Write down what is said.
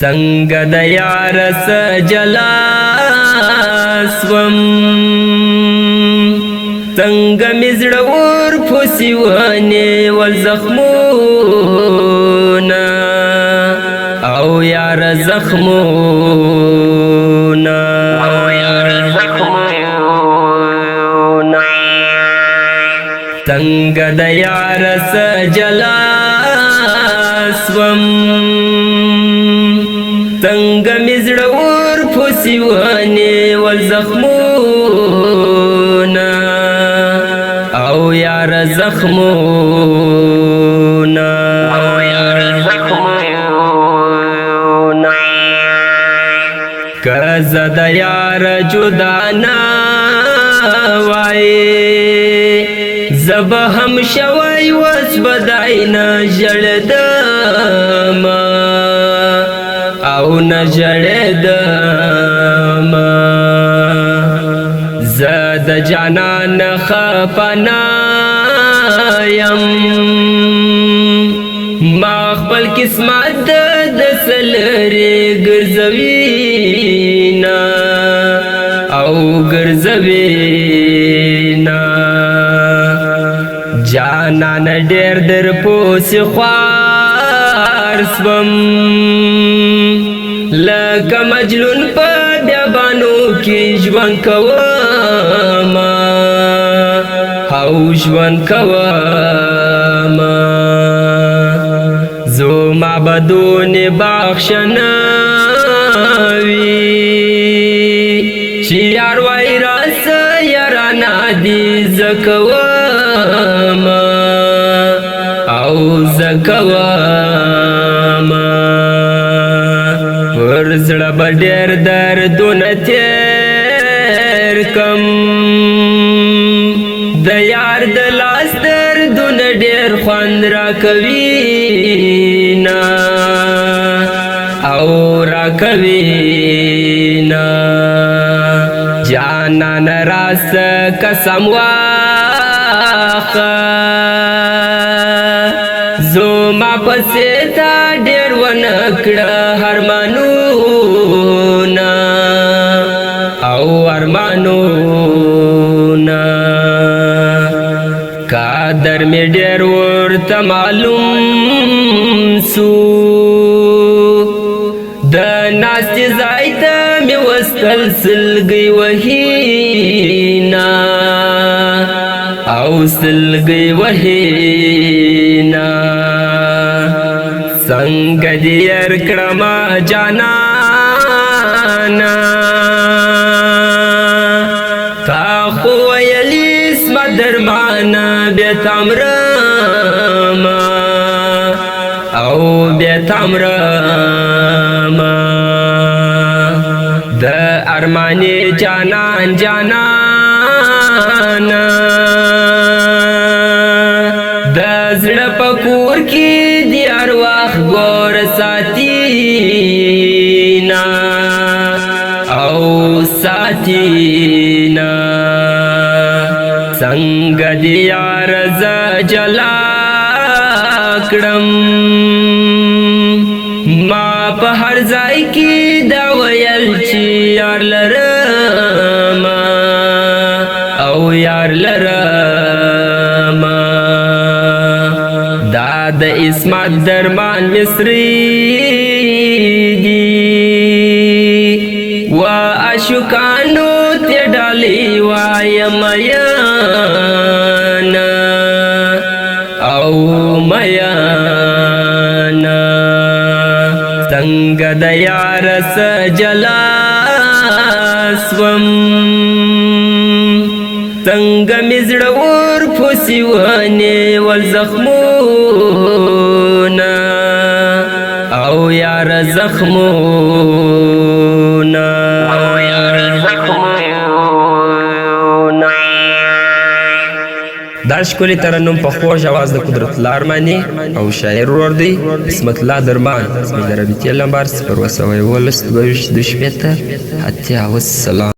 څنګه د یار سجلا سوم څنګه مزړه ور پوسی ونه ول زخمونه او یار زخمونه څنګه د یار سجلا سوم څنګه مزړه ور پوسی ونه ول زخمونه او یار زخمونه که زه د یار جدا نه وای زب هم شوی وس بدای نه ژړدم او نه ژړېدم زه د جانان خفنا یم ما خپل قسمت د سلرې ګرځوینا او ګرځوینا جانان ډېر در پوسې خوار سوم لکه مجنون په بیابانو کې ژوند کومه او ژوند کومه زما بدون بخښنه وي چې یار وای راسه یارانه دې زه کومه او زه کومه پر زړه به ډېر دردونه تېر کم د یار د لاس دردونه ډېر خوند راکوینا او راکوینا جانان راسه قسم واخه زما پسې تا ډېر ونه کړه ارمانونه او ارمانونه قدر مې ډېر ورته معلوم سو د ناستې ځای ته مې وستل سلګۍ وهینا او سلګۍ وهینا څنګه دې یار کړمه جانانا تا خو ویلې زما درمانه بیا تمرمه او بیا تمرمه د ارمانې جانان جانانا د زړه په کور کې د ارواح ګور ساتینا او ساتینا څنګه د یار زه جلا کړم ما په هر ځای کې دا ویل چې یار لرم او یار لرم دا د عصمت درمان مصری دی و عاشقانو ته ډالۍ وایم میانا او میانا څنګه د یار سجلا سوم څنګه مزړه ور پوسی ونه ول زخمونه او یار زخمونه دا ښکلي ترنم په خوږ اواز د قدرت الله ارماني او شاعر ورور دی عصمت الله درمان زموږ د رابطې نمبر 0 212 2 شپېته 80 والسلام.